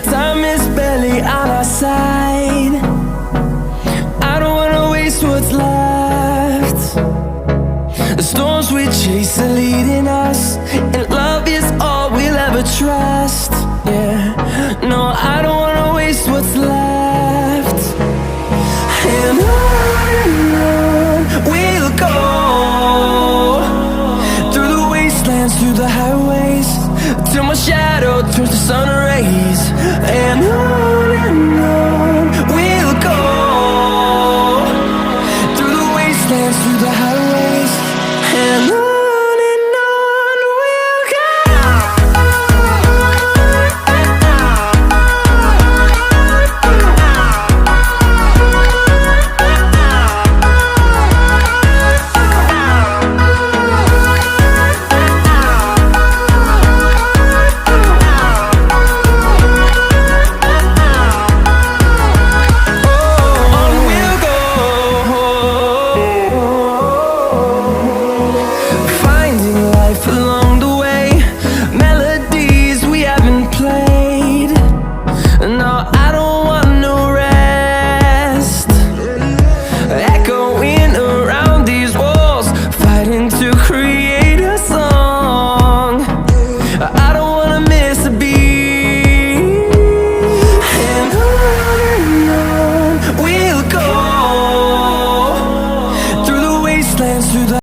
Time is barely on our side. I don't wanna waste what's left. The storms we chase are leading us, and love is all we'll ever trust. Yeah, no, I don't wanna waste what's left. And on we'll go, through the wastelands, through the highways, till my shadow turns to sun